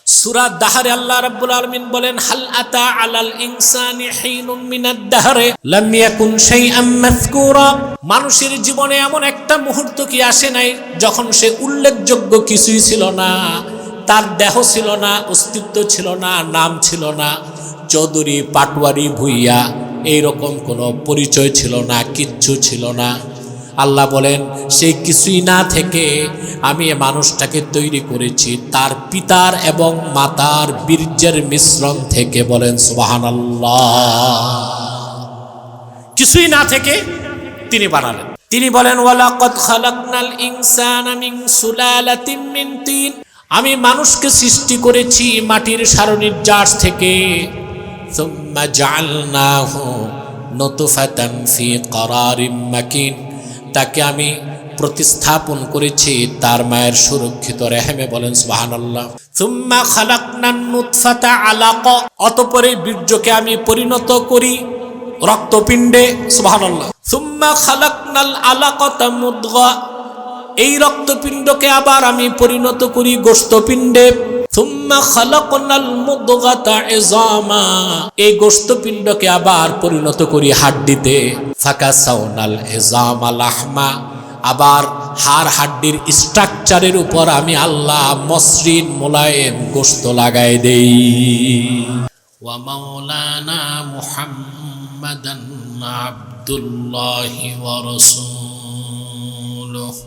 সূরা দাহরে আল্লাহ রাব্বুল আলামিন বলেন, হাল আতা আলাল ইনসানি হিনুম মিনাদ দাহরে লাম ইয়াকুন শাইআম মাযকুরা। মানুষের জীবনে এমন একটা মুহূর্ত কি আসে নাই যখন সে উল্লেখযোগ্য কিছুই ছিল না, তার দেহ ছিল না, অস্তিত্ব ছিল না, নাম ছিল না, চৌধুরী পাটওয়ারি ভুইয়া এইরকম কোনো পরিচয় ছিল না, কিচ্ছু ছিল না। আল্লাহ বলেন, সেই কিছুই না থেকে আমি এ মানুষটাকে তৈরি করেছি তার পিতার এবং মাতার বীর্যের মিশ্রণ থেকে। বলেন সুবহানাল্লাহ। কিছুই না থেকে তিনি বানালেন। তিনি বলেন, ওয়ালাকাদ খালাকনাল ইনসানা মিন সুলালাতিন মিন তিন। আমি মানুষকে সৃষ্টি করেছি মাটির সারনির্যাস থেকে। সুম্মা জাআলনাহু নুতফাতান ফি করারিম মাকিন। তাকে আমি প্রতিস্থাপন করেছি তার মায়ের সুরক্ষিত রেহেমে। বলেন সুবহানাল্লাহ। সুম্মা খালাকনান নুতফাতা আলাকা। অতঃপরে বীর্যকে আমি পরিণত করি রক্তপিণ্ডে। সুবহানাল্লাহ। সুম্মা খালাকনাল আলাকাতা মুদগা। এই রক্তপিণ্ডকে আবার আমি পরিণত করি গোশতপিণ্ডে। সুম্মা খালাকনাল মুদগাতা ইযামা। এই গোশতপিণ্ডকে আবার পরিণত করি হাড্ডিতে। ফাকাসাউনাল ইযামা লাহমা। আবার হাড় হাড্ডির স্ট্রাকচারের উপর আমি আল্লাহ মসৃণ মোলায়েম গোশত লাগাই দেই। ওয়া মাওলানা মুহাম্মাদান আবদুল্লাহি ওয়া রাসূলুহু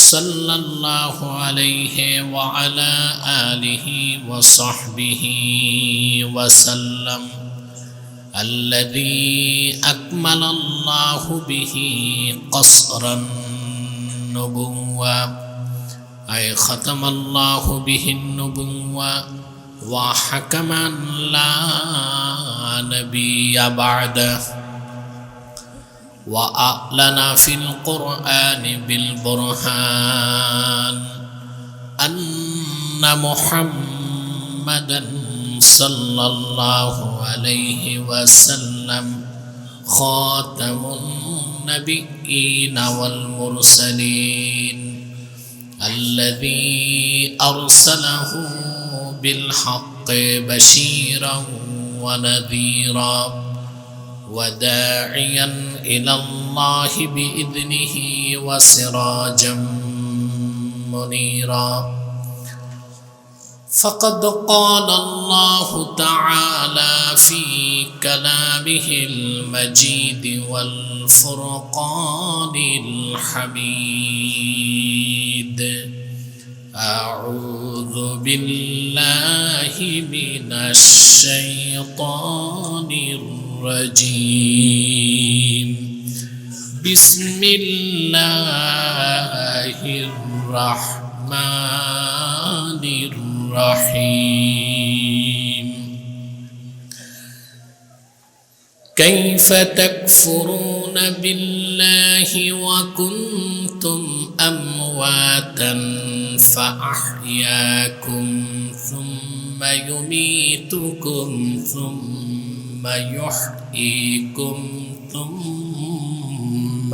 সাল্লাল্লাহু আলাইহি ওয়া আলা আলিহি ওয়া সাহবিহি ওয়া সাল্লাম। الذي أكمل الله به قصر النبوة، أي ختم الله به النبوة وحكم لا نبي بعده، وأعلن في القرآن بالبرهان أن محمدًا صلى الله عليه وسلم خاتم النبيين والمرسلين، الذي أرسله بالحق بشيرا ونذيرا وداعيا إلى الله بإذنه وسراجا منيرا. فقد قال الله تعالى في كلامه المجيد والفرقان الحميد: أعوذ بالله من الشيطان الرجيم. بسم الله الرحمن الرحيم. كيف تكفرون بالله وكنتم أمواتا فأحياكم ثم يميتكم ثم يحييكم ثم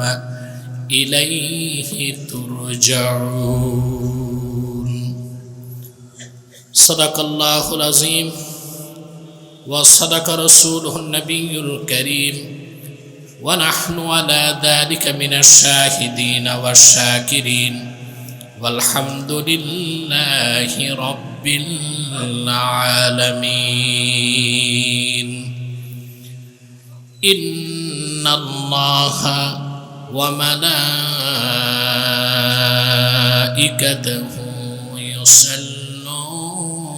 إليه ترجعون. صدق الله العظيم وصدق رسوله النبي الكريم، ونحن على ذلك من الشاهدين والشاكرين، والحمد لله رب العالمين. إن الله وملائكته يصلون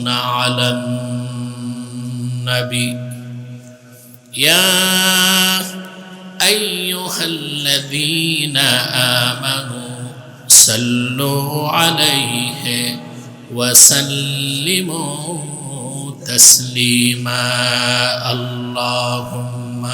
على النبي يا أيها الذين آمنوا صلوا عليه وسلموا تسليما. اللهم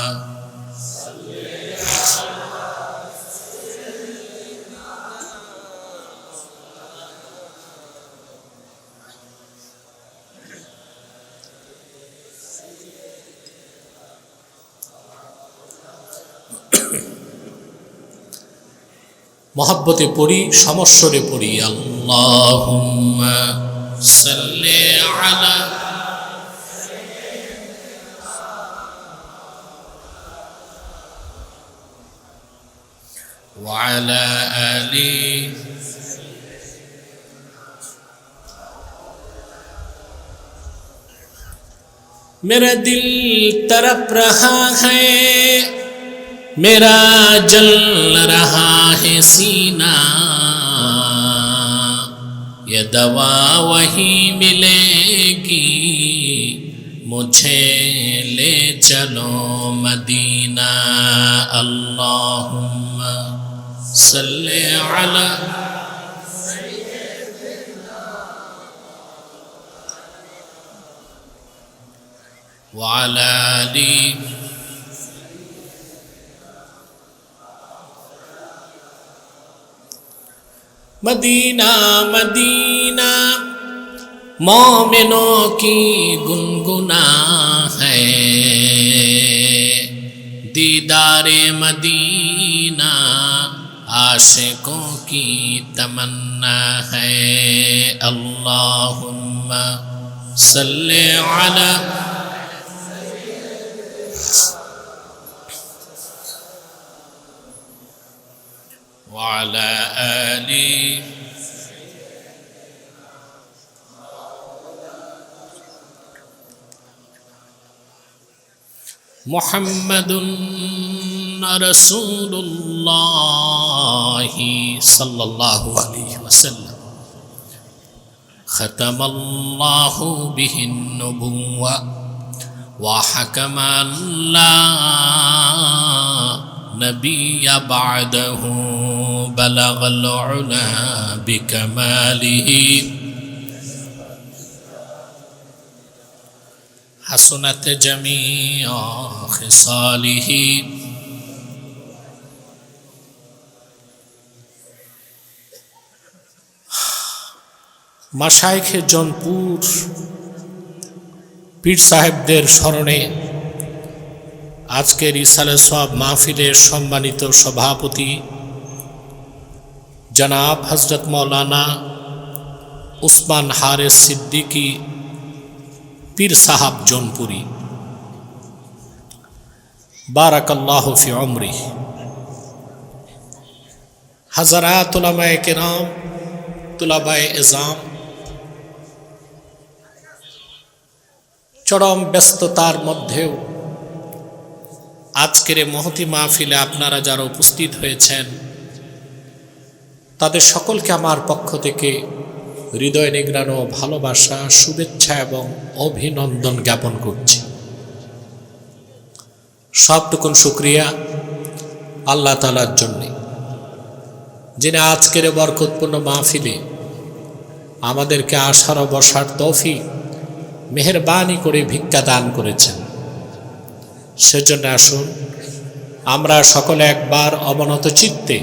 মহব্বতে পড়ি, সমস্বরে পড়ি। আল্লাহুম্মা সাল্লি আলা ওয়া আলা আলি मेरा दिल तड़प रहा है मेरा जल रहा है सीना ये दवा वही मिलेगी मुझे ले चलो मदीना अल्लाहुम्मा सल्ली अला وعلى آله मदीना मदीना मोमिनों की गुनगुना है दीदारे मदीना आशिकों की तमन्ना है अल्लाहुम्मा सल्ली अला وعلى آله محمد رسول الله صلى الله عليه وسلم ختم الله به النبوة وحكم لا نبي بعده بلغ العلا بكماله حسنت جميع خصاله মাশায়েখে জৌনপুর পীর সাহেবদের স্মরণে আজকের ইসালে সওয়াব মাহফিলের সম্মানিত সভাপতি জনাব হযরত মাওলানা উসমান হারেস সিদ্দিকী পীর সাহাব জৌনপুরি বারাকাল্লাহু ফি উমরি হযরত উলামায়ে কেরাম তুলাবায়ে ইজাম চরম ব্যস্ততার মধ্যেও আজকের এই মহতি মাহফিলে আপনারা যারা উপস্থিত হয়েছেন তাদের সকলকে আমার পক্ষ থেকে হৃদয় নিংড়ানো ভালোবাসা শুভেচ্ছা এবং অভিনন্দন জ্ঞাপন করছি। সবটুকুন শুকরিয়া আল্লাহ তাআলার জন্যে, যিনি আজকের বরকতপূর্ণ মাহফিলে আমাদেরকে আসার ও বসার তৌফিক মেহেরবানি করে ভিক্ষা দান করেছেন। সেজন্য আসুন আমরা সকলে একবার অবনত চিত্তে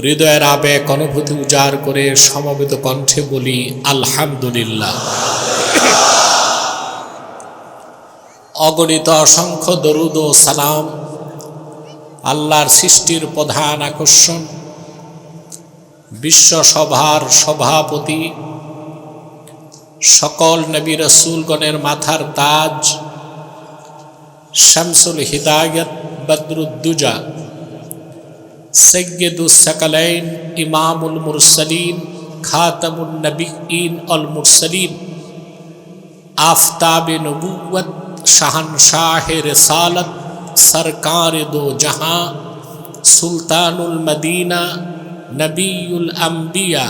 হৃদয়ের আবেগ অনুভূতি উজাড় করে সমবেত কণ্ঠে বলি আলহামদুলিল্লাহ। অগণিত অসংখ্য দরুদ ও সালাম আল্লাহর সৃষ্টির প্রধান আকর্ষণ বিশ্ব সভার সভাপতি সকল নবী রাসূলগণের মাথার তাজ শামসুল হিদায়াত বদরুদ্দুজা সৈয়দুস সাকালাইন ইমামুল মুরসালিন খাতামুন নবিয়্যিন আল মুরসালিন আফতাবে নবুওয়াত শাহনশাহে রিসালাত সরকারে দো জাহাঁ সুলতানুল মদিনা নবিয়ুল আম্বিয়া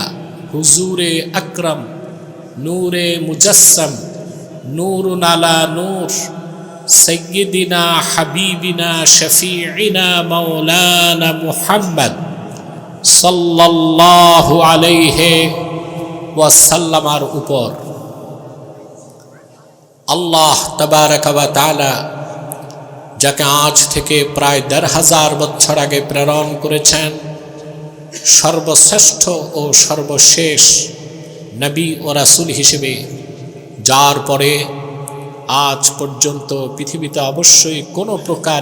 হুজুরে আকরম নূরে মুজস্সম নূরুন আলা নূর সৈয়দিনা হাবিবিনা শফিঈনা মাওলানা মুহাম্মদ সাল্লাল্লাহু আলাইহি ওয়াসাল্লামের উপর আল্লাহ তাবারাকা ওয়া তাআলা যাকে আজ থেকে প্রায় ১৫,০০০ বছর আগে প্রেরণ করেছেন সর্বশ্রেষ্ঠ ও সর্বশেষ নবী ও রাসূল হিসেবে, যার পরে আজ পর্যন্ত পৃথিবীতে অবশ্যই কোনো প্রকার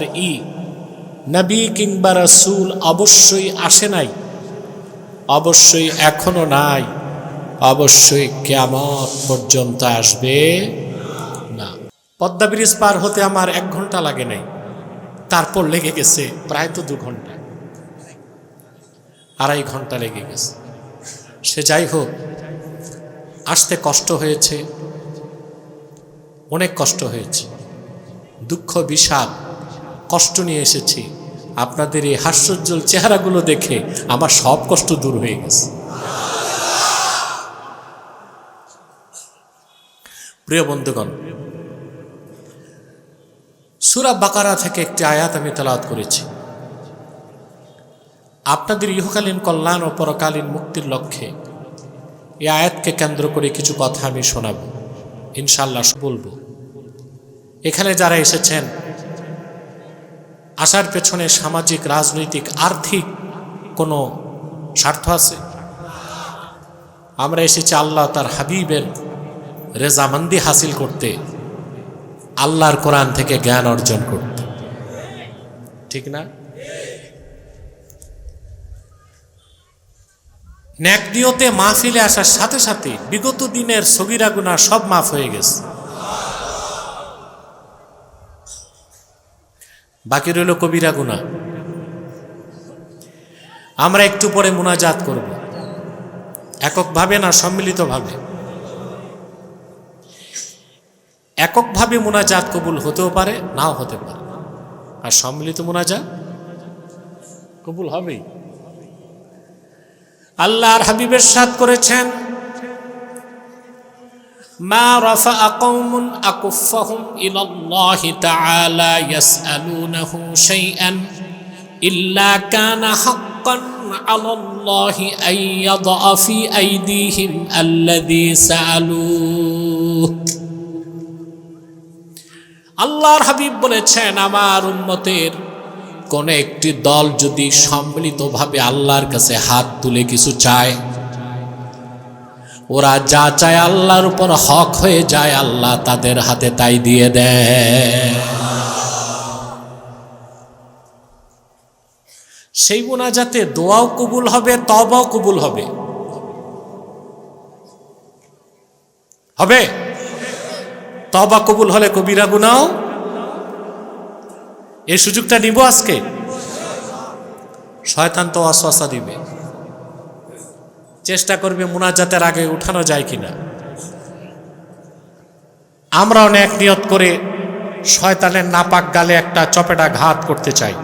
নবী কিংবা রাসূল অবশ্যই আসে নাই, অবশ্যই এখনো নাই অবশ্যই কিয়ামত পর্যন্ত আসবে না। পদ্মা ব্রিজ পার হতে আমার 1 ঘন্টা লাগে নাই, তারপর লেগে গেছে প্রায় তো 2 ঘন্টা, 2.5 ঘন্টা লেগে গেছে। সে যাই হোক, আসতে কষ্ট হয়েছে, অনেক কষ্ট হয়েছে, দুঃখ বিষাদ কষ্ট নিয়ে এসেছি। আপনাদের এই হাস্যোজ্জ্বল চেহারাগুলো দেখে আমার সব কষ্ট দূর হয়ে গেছে। প্রিয় বন্ধুগণ, সূরা বাকারা থেকে একটি আয়াত আমি তেলাওয়াত করেছি। আপনাদের ইহকালীন কল্যাণ ও পরকালীন মুক্তির লক্ষ্যে এই আয়াতকে কেন্দ্র করে কিছু কথা আমি শোনাব, ইনশাআল্লাহ বলবো। এখানে যারা এসেছেন, আসার পেছনে সামাজিক, রাজনৈতিক, আর্থিক কোনো স্বার্থ আছে? আমরা এসেছি আল্লাহ তার হাবিবের রেজামন্দি হাসিল করতে, আল্লাহর কোরআন থেকে জ্ঞান অর্জন করতে, ঠিক না? নেক নিয়তে মাহফিলে আসার সাথে সাথে বিগত দিনের সগীরা গুনাহ সব মাফ হয়ে গেছে, বাকি রইল কবিরা গুনাহ। আমরা একটু পরে মুনাজাত করব, এককভাবে না সম্মিলিতভাবে। এককভাবে মুনাজাত কবুল হতেও পারে, নাও হতে পারে, আর সম্মিলিত মুনাজাত কবুল হবেই। আল্লাহর হাবিব ইরশাদ করেছেন, মা রাফাআ কওমুন আকুফাহুম ইলাল্লাহি তাআলা ইয়াসআলুনাহু শাইআন ইল্লা কানা হাক্কান আলাল্লাহি আন ইয়াদআ ফি আইদিহিম আল্লাযী সাআলুহু। আল্লাহর হাবিব বলেছেন, আমার উম্মতের কোন একটি দল যদি সম্মিলিতভাবে আল্লাহর কাছে হাত তুলে কিছু চায়, ওরা যা চায় আল্লাহর উপর হক হয়ে যায়, আল্লাহ তাদের হাতে তাই দিয়ে দেয়। সেই মুনাজাতে দোয়াও কবুল হবে, তওবাও কবুল হবে। হবে? তওবা কবুল হলে কবিরা গুনাহ, এই সুযোগটা নিব আজকে। শয়তান তো ওয়াসওয়াসা দিবে, চেষ্টা করবে মুনাজাতের আগে উঠানো যায় কিনা। আমরা অনেক নিয়ত করে শয়তানের নাপাক গালে একটা চপেটা ঘাত করতে চাই।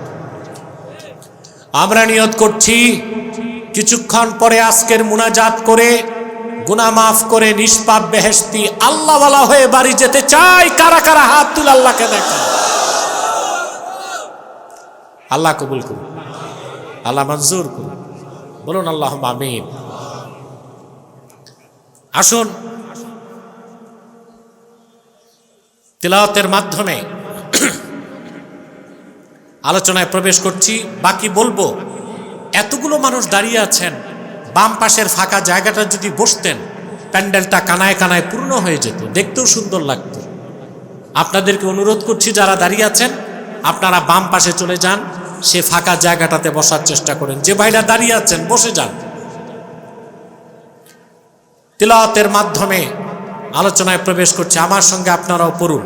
আমরা নিয়ত করছি কিছুক্ষণ পরে আজকের মুনাজাত করে গুনাহ মাফ করে নিষ্পাপ বেহেশতি আল্লাহওয়ালা হয়ে বাড়ি যেতে চাই। কারা কারা হাত তুলে আল্লাহকে দেখা। আল্লাহ কবুল করুন, আল্লাহ মঞ্জুর করুন, বলুন আল্লাহুম্মা আমিন। আসুন তিলাওয়াতের মাধ্যমে আলোচনায় প্রবেশ করছি। বাকি বলবো, এতগুলো মানুষ দাঁড়িয়ে আছেন, বাম পাশের ফাঁকা জায়গাটা যদি বসতেন, প্যান্ডেলটা কানায় কানায় পূর্ণ হয়ে যেত, দেখতেও সুন্দর লাগতো। আপনাদেরকে অনুরোধ করছি, যারা দাঁড়িয়ে আছেন আপনারা বাম পাশে চলে যান, সে ফাঁকা জায়গাটাতে বসার চেষ্টা করেন। যে ভাইরা দাঁড়িয়ে আছেন বসে যান। তিলাওয়াতের মাধ্যমে আলোচনায় প্রবেশ করছে, আমার সঙ্গে আপনারাও পড়ুন।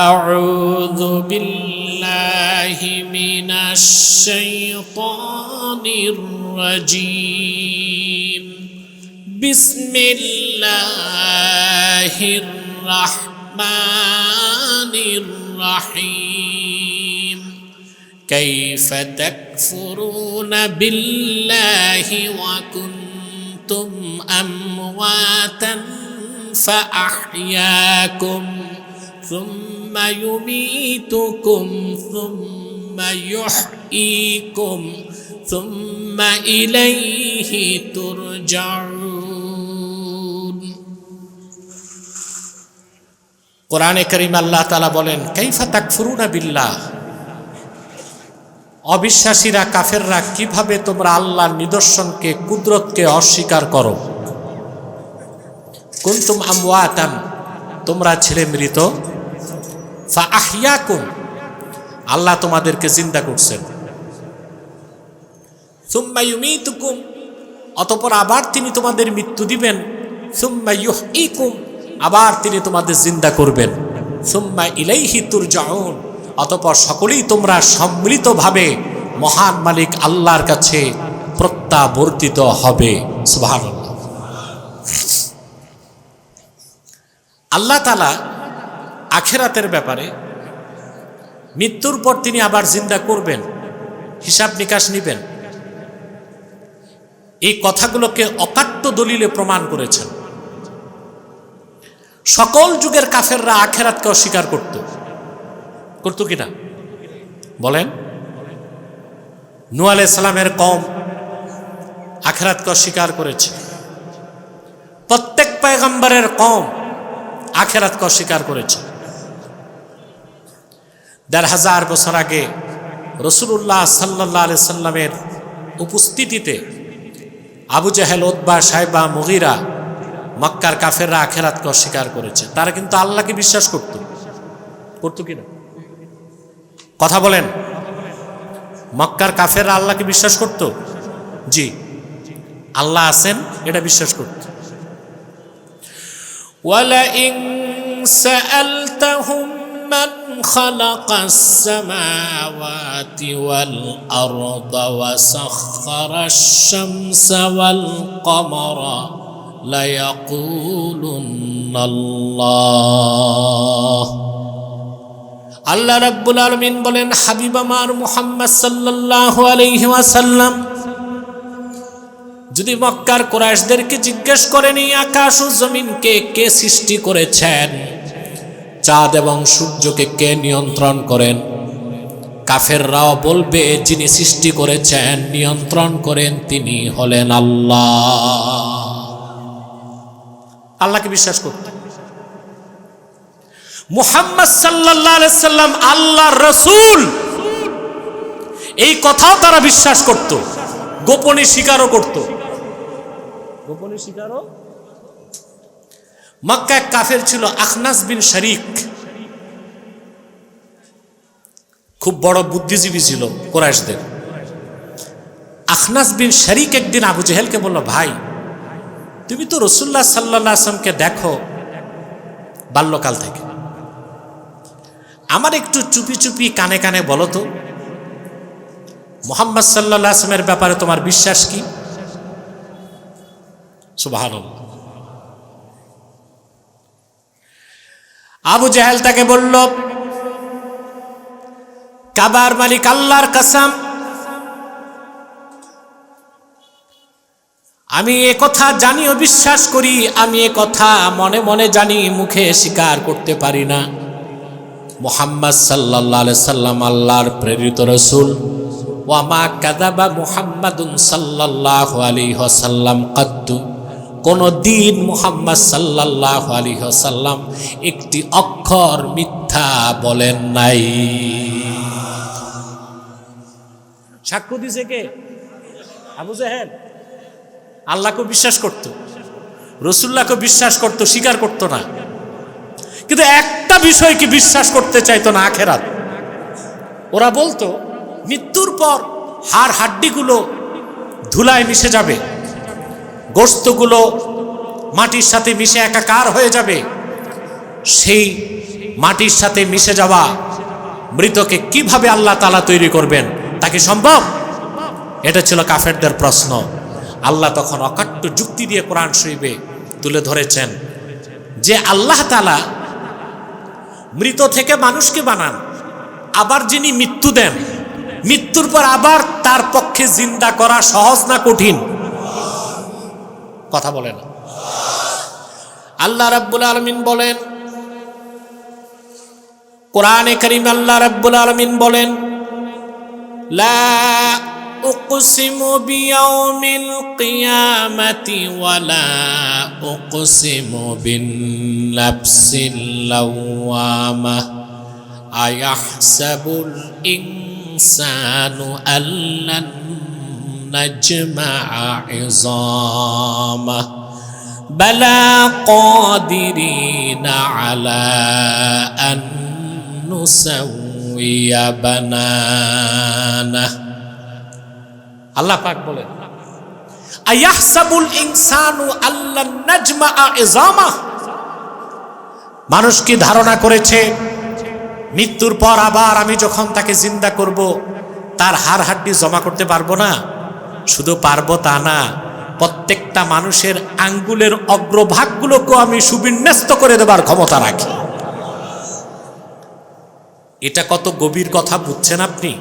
আউযু বিল্লাহি মিনাশ শাইতানির রাজীম। বিসমিল্লাহির রাহমানির রাহিম। কাইফা তাকফুরুনা বিল্লাহি ওয়া কুনতুম আমওয়াতান فأحياكم ثم يميتكم ثم يحييكم ثم إليه ترجعون। কোরআনে কারীম আল্লাহ তাআলা বলেন, কাইফা তাকফুরুনা বিল্লাহ, অবিশ্বাসীরা কাফেররা কিভাবে তোমরা আল্লাহর নিদর্শনকে, কুদরতকে অস্বীকার করো। কুনতুম আমওয়াতান, তোমরা ছিলে মৃত। ফাআহইয়াকুম, আল্লাহ তোমাদেরকে জিন্দা করছেন। সুম্মা ইউমীতুকুম, অতঃপর আবার তিনি তোমাদের মৃত্যু দিবেন। সুম্মা ইউহয়িকুম, আবার তিনি তোমাদের জিন্দা করবেন। সুম্মা ইলাইহি তুরজাউন, অতঃপর সকলেই তোমরা সম্মিলিতভাবে মহান মালিক আল্লাহর কাছে প্রত্যাবর্তিত হবে। সুবহানাল্লাহ। আল্লাহ তাআলা আখিরাতের ব্যাপারে মৃত্যুর পর তিনি আবার জিন্দা করবেন, হিসাব নিকাশ নিবেন, এই কথাগুলোকে অকাট্য দলিলে প্রমাণ করেছেন। সকল যুগের কাফেররা আখিরাতকে অস্বীকার করত কিনা বলেন? নূহ আলাইহিস সালামের কওম আখিরাতকে অস্বীকার করেছে। প্রত্যেক পয়গম্বরের কওম আখিরাতকে অস্বীকার করেছে। ১৫০০ বছর আগে রাসূলুল্লাহ সাল্লাল্লাহু আলাইহি সাল্লামের উপস্থিতিতে আবু জেহেল, উতবা, শাইবা, মুগীরা, মক্কার কাফেররা আখিরাতকে অস্বীকার করেছে। তারা কিন্তু আল্লাহকে বিশ্বাস করত কিনা কথা বলেন? মক্কার কাফেররা আল্লাহকে বিশ্বাস করত? জি, আল্লাহ আছেন এটা বিশ্বাস করত। ওয়ালা ইন সাআলতাহুম মান খালাকাস সামাওয়াতি ওয়াল আরদা ওয়া সাখখারাশ শামসা ওয়াল কমারা লা ইয়াকুলুন্নাল্লাহ। আল্লাহ রাব্বুল আলামিন বলেন, হাবিব আমার মুহাম্মদ সাল্লাল্লাহু আলাইহি ওয়াসাল্লাম, যদি মক্কার কুরাইশদেরকে জিজ্ঞেস করেন এই আকাশ ও জমিনকে কে সৃষ্টি করেছেন, চাঁদ এবং সূর্যকে কে নিয়ন্ত্রণ করেন, কাফেররাও বলবে যিনি সৃষ্টি করেছেন, নিয়ন্ত্রণ করেন তিনি হলেন আল্লাহ। আল্লাহকে বিশ্বাস করত। মুহাম্মদ সাল্লাল্লাহু আলাইহি সাল্লাম আল্লাহর রাসূল, এই কথাও তারা বিশ্বাস করত, গোপনে স্বীকারও করত। গোপনে স্বীকারও। মক্কায় কাফের ছিল আখনাস বিন শরীক, খুব বড় বুদ্ধিজীবী ছিল কুরাইশদের। আখনাস বিন শরীক একদিন আবু জেহেলকে বলল, ভাই তুমি তো রাসূলুল্লাহ সাল্লাল্লাহু আলাইহি ওয়াসাল্লামকে দেখো বাল্যকাল থেকে, আমার একটু চুপি চুপি কানে কানে বলো তো মুহাম্মদ সাল্লাল্লাহু আলাইহি ওয়াসাল্লামের ব্যাপারে তোমার বিশ্বাস কি? সুবহানাল্লাহ। আবু জেহেল তাকে বলল, কাবার মালিক আল্লাহর কসম, আমি এ কথা জানি ও বিশ্বাস করি, আমি এ কথা মনে মনে জানি, মুখে স্বীকার করতে পারি না। মুহাম্মদ সাল্লাল্লাহু আলাইহি সাল্লাম আল্লাহর প্রেরিত রাসূল। ওয়া মা কাযাবা মুহাম্মাদুন সাল্লাল্লাহু আলাইহি ওয়াসাল্লাম কাদ্দু, কোন দিন মুহাম্মদ সাল্লাল্লাহু আলাইহি ওয়াসাল্লাম একটি অক্ষর মিথ্যা বলেন নাই। সাক্ষ্য দিছে কে? আবু জেহেল। আল্লাহকে বিশ্বাস করত, রাসূলুল্লাহকে বিশ্বাস করত, স্বীকার করত না। কিন্তু একটা বিষয়কে বিশ্বাস করতে চাইতো না, আখিরাত। ওরা বলতো মৃত্যুর পর হাড় হাড্ডিগুলো ধুলায় মিশে যাবে, গোশতগুলো মাটির সাথে মিশে একাকার হয়ে যাবে। সেই মাটির সাথে মিশে যাওয়া মৃতকে কিভাবে আল্লাহ তাআলা তৈরি করবেন, তা কি সম্ভব? এটা ছিল কাফেরদের প্রশ্ন। আল্লাহ তখন অকাট্য যুক্তি দিয়ে কোরআন শরীফে তুলে ধরেছেন যে আল্লাহ তাআলা মৃত থেকে মানুষকে বানান, আবার যিনি মৃত্যু দেন, মৃত্যুর পর আবার তার পক্ষে জিন্দা করা সহজ না কঠিন? কথা বলেন। আল্লাহ রাব্বুল আলামিন বলেন কোরআনে কারীম, আল্লাহ রাব্বুল আলামিন বলেন, লা উকসিমু বিয়াউমিল কিয়ামাতি ওয়া লা উকসিমু বিন নাফসিল লাওয়ামা আয়াহসাবুল ইনসানু আল্লান নাজমা'a 'ইযামা বালা কাদিরিনা আলা আন নুসাউইয়া বানানা। আল্লাহ পাক বলেন, আয়াহসাবুল ইনসানু আল্লান নাজমাআ ইযামা, মানুষ কি ধারণা করেছে মৃত্যুর পর আবার আমি যখন তাকে জিন্দা করব তার হাড় হাড্ডি জমা করতে পারবো না? শুধু পারবো তা না, প্রত্যেকটা মানুষের আঙ্গুলের অগ্রভাগগুলোকে আমি সুবিন্যস্ত করে দেবার ক্ষমতা রাখি। এটা কত গভীর কথা বুঝছেন আপনি?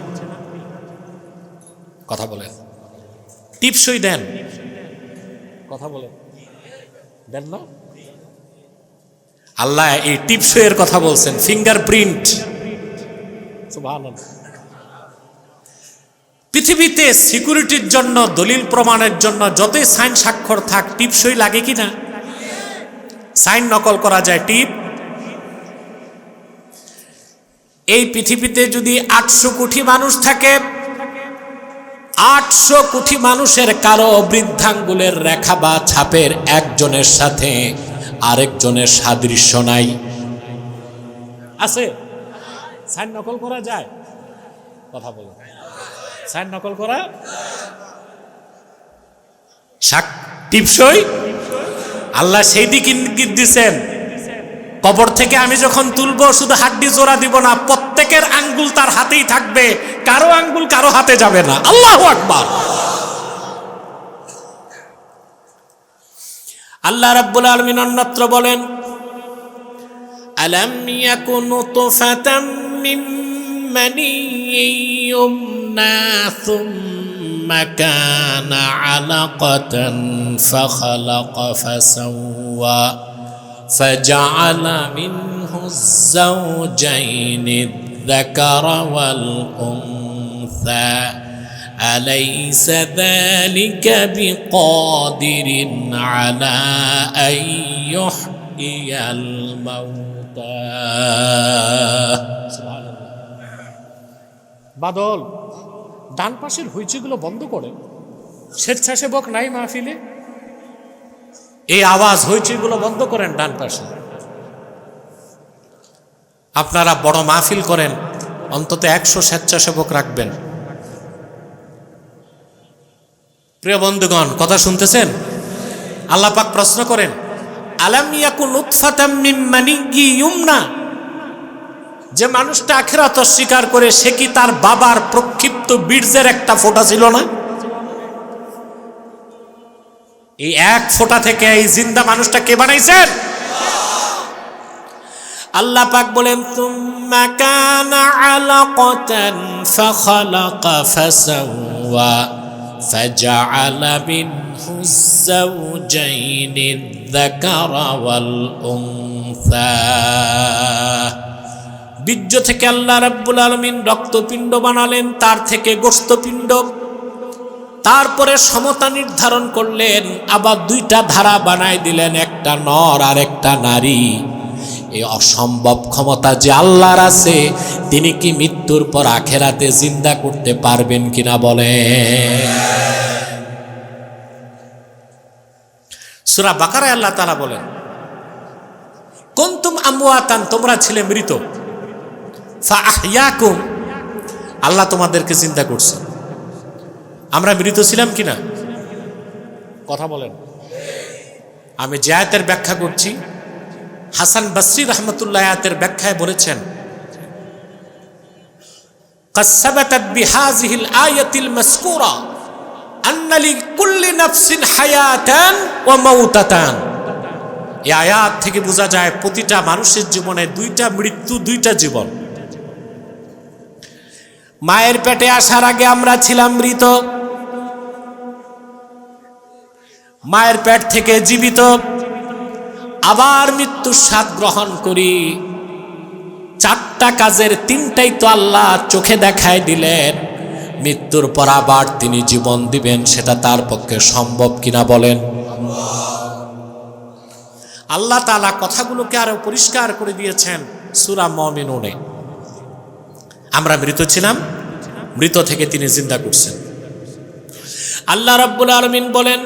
কথা বলেন, টিপসই দেন, কথা বলেন, দেন না? আল্লাহ এই টিপসইয়ের কথা বলছেন, ফিঙ্গারপ্রিন্ট। সুবহানাল্লাহ। পৃথিবীতে সিকিউরিটির জন্য, দলিল প্রমাণের জন্য যতই সাইন স্বাক্ষর থাক, টিপসই লাগে কি না? সাইন নকল করা যায়, টিপ। এই পৃথিবীতে যদি 800 কোটি মানুষ থাকে, 800 কোটি মানুষের কারো বৃদ্ধাঙ্গুলের রেখা বা ছাপের একজনের সাথে আরেকজনের সাদৃশ্য নাই। আছে? সাইন নকল করা যায়? কথা বলো, সাইন নকল করা টিপসই? আল্লাহ সেই দিক ইঙ্গিত দিচ্ছেন, কবর থেকে আমি যখন তুলবো শুধু হাড্ডি জোড়া দিব না, প্রত্যেকের আঙ্গুল তার হাতেই থাকবে, কারো আঙ্গুল কারো হাতে যাবে না। আল্লাহু আকবার। আল্লাহ রাব্বুল আলামিন অন্যত্র বলেন, আলাম ইয়াকুন নুতফাতাম মিন মানিয়্যিন ইউমনা সুম্মা কানা আলাকাতান ফাখালাকা ফাসাওয়া فجعل منه الزوجين الذكر والأنثى أليس ذلك بقادر على أن يحيي الموتى। বাদল, ডান পাশের হইচইগুলো বন্ধ করে, স্বেচ্ছাসেবক নাই মাহফিলে? এই আওয়াজ হইচইগুলো বন্ধ করেন ডান পাশে। আপনারা বড় মাহফিল করেন, অন্তত 100 স্বেচ্ছাসেবক রাখবেন। প্রিয় বন্ধুগণ, কথা শুনতেছেন? আল্লাহ পাক প্রশ্ন করেন, আলাম ইয়াকুন নুতফাতাম মিন মানিয়্যিন ইউমনা, যে মানুষটা আখিরাত অস্বীকার করে সে কি তার বাবার প্রক্ষিপ্ত বীর্যের একটা ফোঁটা ছিল না? এই এক ফোঁটা থেকে এই জিন্দা মানুষটা কে বানাইছেন? আল্লাহ পাক বলেন, তুম্মা কানা আলাকাতান ফাখালাকা ফাসাওয়া ফাজআলা মিনহু যাওজাইনি যাকারা ওয়াল উনসা। বীর্য থেকে আল্লাহ রাব্বুল আলামিন রক্তপিণ্ড বানালেন, তার থেকে গোশতপিণ্ড, তারপরে সমতা নির্ধারণ করলেন, আবার 2টা ধারা বানায় দিলেন, একটা নর আর একটা নারী। এই অসম্ভব ক্ষমতা যে আল্লাহর আছে, তিনি কি মৃত্যুর পর আখেরাতে জিন্দা করতে পারবেন কিনা বলেন? সূরা বাকারায় আল্লাহ তাআলা বলেন, কুনতুম আমওয়াতান, তোমরা ছিলে মৃত, ফাআহইয়াকুম, আল্লাহ তোমাদেরকে জিন্দা করছে। আমরা মৃত ছিলাম কিনা? কথা বলেন। আমি যে আয়াতের ব্যাখ্যা করছি, হাসান বসরি রাহমাতুল্লাহ আয়াতের ব্যাখ্যায় বলেছেন, قد ثبتت بهذه الآية المذكورة أن لكل نفس حياة وموتة। এই আয়াত থেকে বোঝা যায় প্রতিটা মানুষের জীবনে 2টা মৃত্যু, 2টা জীবন। মায়ের পেটে আসার আগে আমরা ছিলাম মৃত, মায়ের পেট থেকে জীবিত, আবার মৃত্যুর স্বাদ গ্রহণ করি। 4টা কাজের 3টাই তো আল্লাহ চোখে দেখায় দিলেন, মৃত্যুর পর আবার তিনি জীবন দিবেন, সেটা তার পক্ষে সম্ভব কিনা বলেন? আল্লাহ তাআলা কথাগুলোকে আরো পরিষ্কার করে দিয়েছেন সূরা মুমিনুনে। আমরা মৃত ছিলাম, মৃত থেকে তিনি জিন্দা করছেন। আল্লাহ রাব্বুল আলামিন বলেন,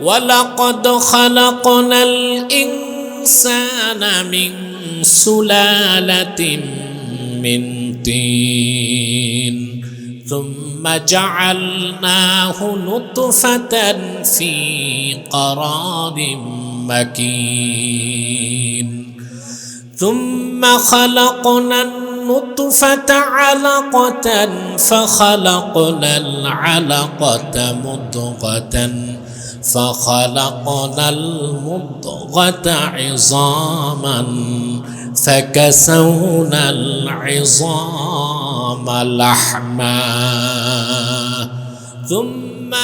ওয়ালাকাদ খালাকনাল ইনসানা মিন সুলালাতিন মিন তিন ثم جعلناه نطفة في قرار مكين ثم خلقنا النطفة علقة فخلقنا العلقة مضغة فخلقنا المضغة عظاما فكسونا العظام لحما ثم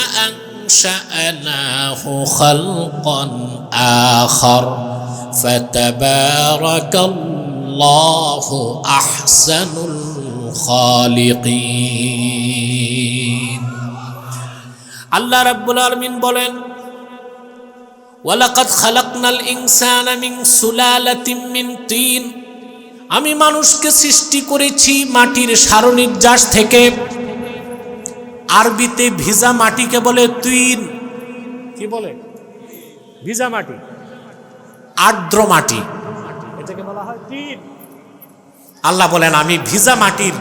أنشأناه خلقا آخر فتبارك الله أحسن الخالقين আল্লাহ রাব্বুল আলামিন বলেন ওয়ালাকাদ খালাকনাল ইনসানা মিন সুলালাতিন মিন তিন আমি মানুষকে সৃষ্টি করেছি মাটির সারনির্যাস থেকে আরবিতে ভিজা মাটিকে বলে তিন কি বলে ভিজা মাটি আর্দ্র মাটি এটাকে বলা হয় তিন আল্লাহ বলেন আমি ভিজা মাটির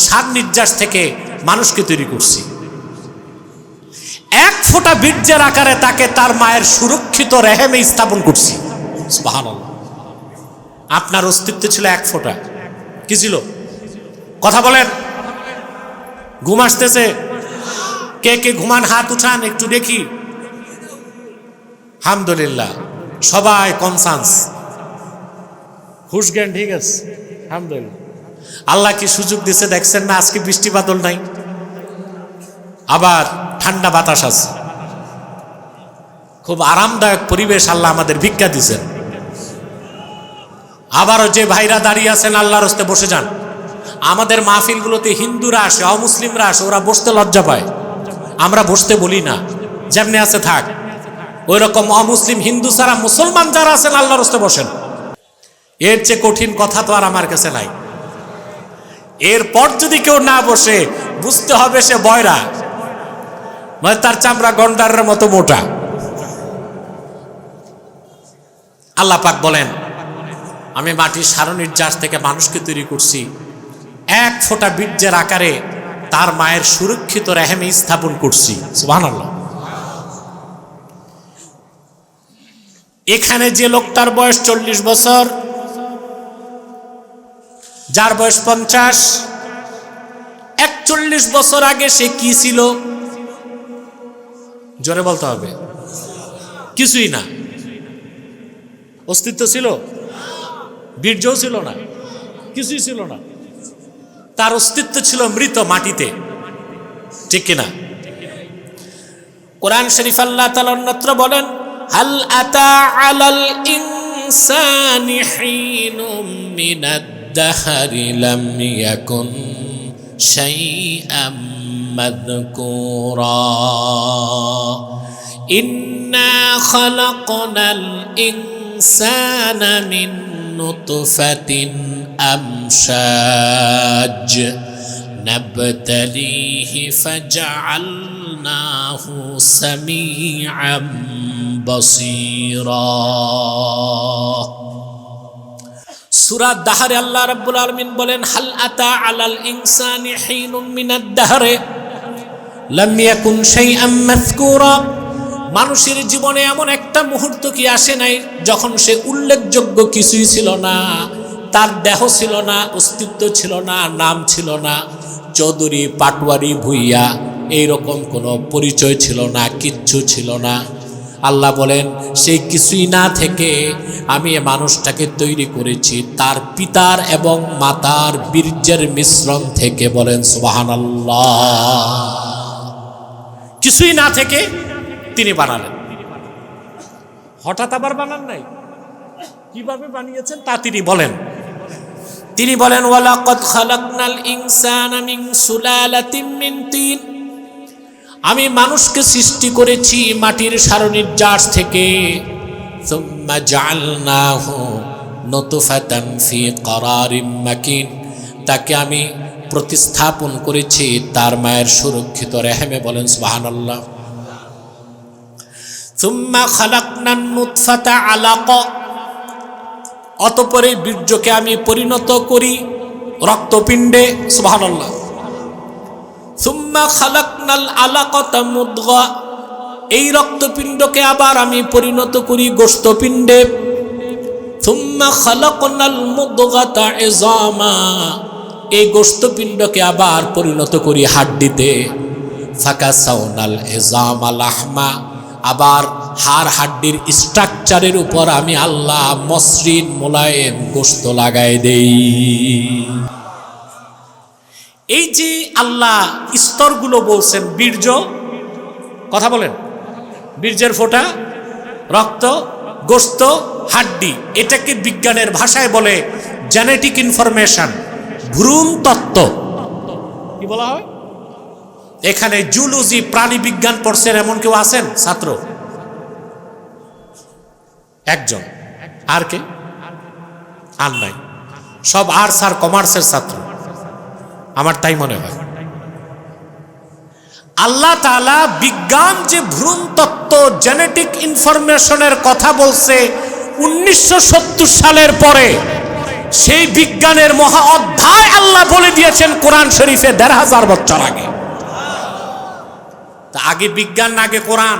সারনির্যাস থেকে মানুষকে তৈরি করছি এক ফোঁটা বীর্যের আকারে তাকে তার মায়ের সুরক্ষিত রেহেমে স্থাপন করছি সুবহানাল্লাহ আপনার অস্তিত্ব ছিল এক ফোঁটা কি ছিল কথা বলেন ঘুম আসতেছে কে কে ঘুমান হাত উঠান একটু দেখি আলহামদুলিল্লাহ সবাই কনসান্স হুশ জ্ঞান ঠিক আছে আলহামদুলিল্লাহ আল্লাহ কি সুযোগ দিছে দেখছেন না আজকে বৃষ্টি বাদল নাই আবার ঠান্ডা বাতাস আছে খুব আরামদায়ক পরিবেশ আল্লাহ আমাদের ভিক্ষা দিয়েছেন আবারও যে ভাইরা দাঁড়িয়ে আছেন আল্লাহর রাস্তে বসে যান আমাদের মাহফিলগুলোতে হিন্দুরা আসে অমুসলিমরা আসে ওরা বসতে লজ্জা পায় আমরা বসতে বলি না যেমনি আছে থাক ওই রকম অমুসলিম হিন্দু ছাড়া মুসলমান যারা আছেন আল্লাহর রাস্তে বসেন এর চেয়ে কঠিন কথা তো আর আমার কাছে নাই এরপর যদি কেউ না বসে বুঝতে হবে সে বয়রা মানে তার চামড়া গন্ডারের মতো মোটা আল্লাহ পাক বলেন আমি মাটির সারনির্যাস থেকে মানুষকে তৈরি করছি এক ফোঁটা বীর্যের আকারে তার মায়ের সুরক্ষিত রেহেমে স্থাপন করছি সুবহানাল্লাহ এখানে যে লোকটার বয়স 40 বছর যার বয়স 50 41 বছর আগে সে কি ছিল জোরে বলতে হবে কিছুই না অস্তিত্ব ছিল বীর্যও ছিল না কিছুই ছিল না তার অস্তিত্ব ছিল মৃত মাটিতে ঠিক কিনা কোরআন শরীফ আল্লাহ তাআলা অন্যত্র বলেন হাল আতা আলাল ইনসানি হিনুম মিনাদ দাহরি লাম ইয়াকুন শাইআম মাযকুরা ইন্না খালাকনাল ইনসানা মিন নুতফাতিন আমশাজ নাবতালিহি ফাজআলনাহু সামিআম বাসীরা সূরা দাহরে আল্লাহ রাব্বুল আলামিন বলেন হাল আতা আলাল ইনসানি হিনুম মিনাদ দাহরে লাম ইয়াকুন শাইআম মাযকুরা মানুষের জীবনে এমন একটা মুহূর্ত কি আসে নাই যখন সে উল্লেখযোগ্য কিছুই ছিল না তার দেহ ছিল না অস্তিত্ব ছিল না নাম ছিল না চৌধুরী পাটওয়ারি ভুইয়া এইরকম কোনো পরিচয় ছিল না কিচ্ছু ছিল না আল্লাহ বলেন সেই কিছুই না থেকে আমি এই মানুষটাকে তৈরি করেছি তার পিতার এবং মাতার বীর্যের মিশ্রণ থেকে বলেন সুবহানাল্লাহ কিছুই না থেকে তিনি বানালেন হঠাৎ আবার বানান নাই কিভাবে বানিয়েছেন তা তিনি বলেন ওয়ালাকাদ খালাকনাল ইনসানা মিন সুলালাতিন মিন তিন আমি মানুষকে সৃষ্টি করেছি মাটির সারনির্যাস থেকে সুম্মা জাআলনাহু নুতফাতান ফি করারিম মাকিন তাকে আমি প্রতিস্থাপন করেছি তার মায়ের সুরক্ষিত রেহেমে বলেন সুবহানাল্লাহ সুম্মা খালাকনান নুতফাতা আলাকা অতঃপরে বীর্যকে আমি পরিণত করি রক্তপিণ্ডে সুবহানাল্লাহ সুম্মা সুম্মা খালাকনাল আলাকাতা মুদগা, এই রক্তপিণ্ডকে আবার আমি পরিণত করি গোশতপিণ্ডে। সুম্মা খালাকনাল মুদগাতা ইযামা, এই গোশতপিণ্ডকে আবার পরিণত করি হাড্ডিতে। ফাকাসাউনাল ইযামা লাহমা, আবার হাড় হাড্ডির স্ট্রাকচারের উপর আমি আল্লাহ মসৃণ মোলায়েম গোশত লাগাই দেই। এই যে আল্লাহ স্তরগুলো বলছেন, বীর্য, কথা বলেন, বীর্যের ফোঁটা, রক্ত, গোশত, হাড্ডি, এটাকে বিজ্ঞানের ভাষায় বলে জেনেটিক ইনফরমেশন, ভ্রূণ তত্ত্ব। কি বলা হয়? এখানে জুলজি, প্রাণী বিজ্ঞান পড়ছেন এমন কেউ আছেন ছাত্র? একজন। আর কে? আর নাই, সব আর্টস আর কমার্সের ছাত্র, আমার তাই মনে হয়। আল্লাহ তাআলা বিজ্ঞান যে ভ্রূণ তত্ত্ব, জেনেটিক ইনফরমেশনের কথা বলছে 1970 সালের পরে, সেই বিজ্ঞানের মহা অধ্যায় আল্লাহ বলে দিয়েছেন কোরআন শরীফে 1500 বছর আগে। তা আগে বিজ্ঞান না আগে কোরআন?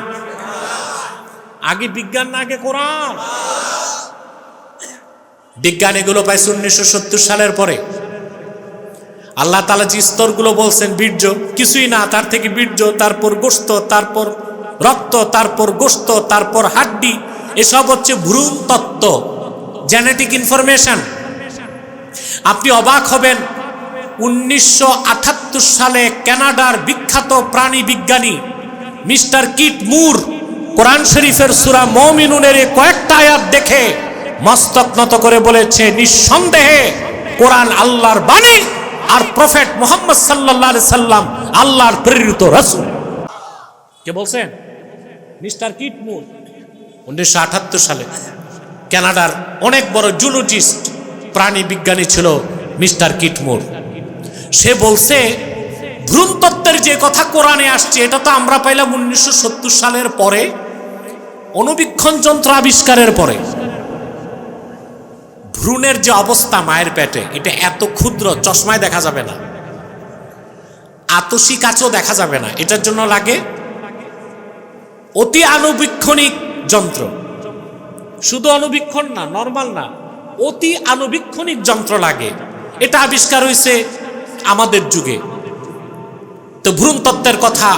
আগে বিজ্ঞান না আগে কোরআন? বিজ্ঞান এগুলো পাইছে 1970 সালের পরে। আল্লাহ তাআলা যে স্তরগুলো বলছেন, বীর্য কিছুই না, তার থেকে বীর্য, তারপর গোশত, তারপর রক্ত, তারপর গোশত, তারপর হাড্ডি, এসব হচ্ছে ভ্রূণ তত্ত্ব, জেনেটিক ইনফরমেশন। আপনি অবাক হবেন, 1978 সালে কানাডার বিখ্যাত প্রাণী বিজ্ঞানী মিস্টার কিট মুর কোরআন শরীফের সূরা মুমিনুনের কয়েকটা আয়াত দেখে মস্তক নত করে বলেছে, নিঃসন্দেহে কোরআন আল্লাহর বাণী আর প্রফেট মুহাম্মদ সাল্লাল্লাহু আলাইহি সাল্লাম আল্লাহর প্রেরিত রাসূল। কে বলছেন? মিস্টার কিট মুর। 1978 সালে কানাডার অনেক বড় জুলজিস্ট, প্রাণী বিজ্ঞানী ছিল মিস্টার কিট মুর। সে বলছে, ভ্রূণতত্ত্বের যে কথা কোরআনে আসছে, এটা তো আমরা পাইলাম 1970 সালের পরে, অণুবীক্ষণ যন্ত্র আবিষ্কারের পরে। ভ্রূণের যে অবস্থা মায়ের পেটে, এটা এত ক্ষুদ্র, চশমায় দেখা যাবে না, আতসী কাচও দেখা যাবে না। এটার জন্য লাগে অতি আণুবীক্ষণিক যন্ত্র। শুধু অণুবীক্ষণ না, নরমাল না, অতি আণুবীক্ষণিক যন্ত্র লাগে। এটা আবিষ্কার হয়েছে আমাদের যুগে। তো ভ্রূণতত্ত্বের কথা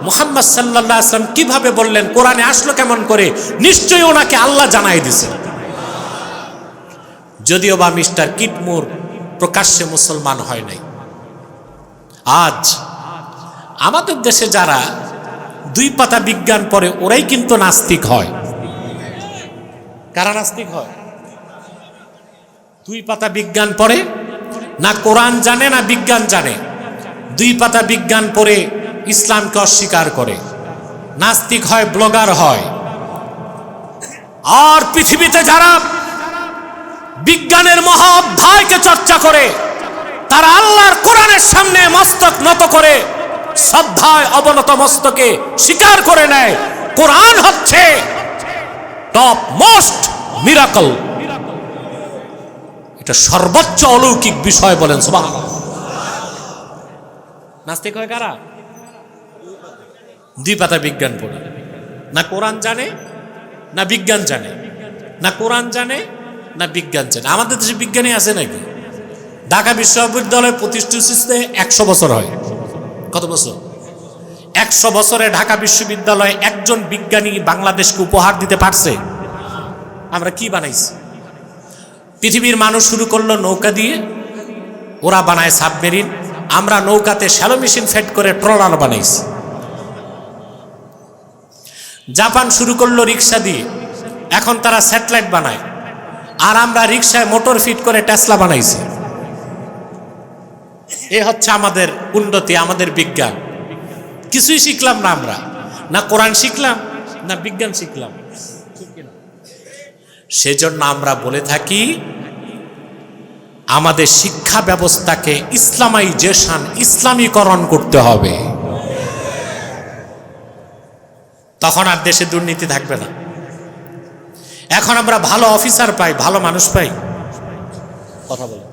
মুহাম্মদ সাল্লাল্লাহু আলাইহি ওয়াসাল্লাম কিভাবে বললেন, কোরআনে আসলো কেমন করে? নিশ্চয়ই ওনাকে আল্লাহ জানাই দিয়েছেন। যদিও বা মিস্টার কিট মুর প্রকাশ্যে মুসলমান হয় নাই। আজ আমাদের দেশে যারা 2 পাতা বিজ্ঞান পড়ে, ওরাই কিন্তু নাস্তিক হয়। কারা নাস্তিক হয়? 2 পাতা বিজ্ঞান পড়ে, না কোরআন জানে না বিজ্ঞান জানে, 2 পাতা বিজ্ঞান পড়ে ইসলামকে অস্বীকার করে, নাস্তিক হয়, ব্লগার হয়। আর পৃথিবীতে যারা বিজ্ঞানের মহা অধ্যায়কে চর্চা করে, তারা আল্লাহর কোরআনের সামনে মস্তক নত করে শ্রদ্ধায় অবনত মস্তকে স্বীকার করে নেয়, কোরআন হচ্ছে টপ মোস্ট মিরাকল, এটা সর্বোচ্চ অলৌকিক বিষয়। বলেন সুবহানাল্লাহ। নাস্তিক হয় কারা? 2 পাতা বিজ্ঞান পড়ে, না কোরআন জানে না বিজ্ঞান জানে, না কোরআন জানে না বিজ্ঞান জানে। আমাদের দেশে বিজ্ঞানী আছে নাকি? ঢাকা বিশ্ববিদ্যালয় প্রতিষ্ঠিত 100 বছর হয়। কত বছর? 100 বছরে ঢাকা বিশ্ববিদ্যালয়ে একজন বিজ্ঞানী বাংলাদেশকে উপহার দিতে পারছে? আমরা কি বানাইছি? পৃথিবীর মানুষ শুরু করলো নৌকা দিয়ে, ওরা বানায় সাবমেরিন, আমরা নৌকাতে শ্যালো মেশিন ফেড করে ট্রলার বানাইছি। জাপান শুরু করলো রিক্সা দিয়ে, এখন তারা স্যাটেলাইট বানায়, আর আমরা রিক্সায় মোটর ফিট করে টেসলা বানাইছি। এ হচ্ছে আমাদের উন্নতি, আমাদের বিজ্ঞান। কিছুই শিখলাম না আমরা, না কোরআন শিখলাম না বিজ্ঞান শিখলাম। সেজন্য আমরা বলে থাকি, আমাদের শিক্ষা ব্যবস্থাকে ইসলামাইজেশন, ইসলামীকরণ করতে হবে। তখন আর দেশে দুর্নীতি থাকবে না। এখন আমরা ভালো অফিসার পাই, ভালো মানুষ পাই। কথা বলে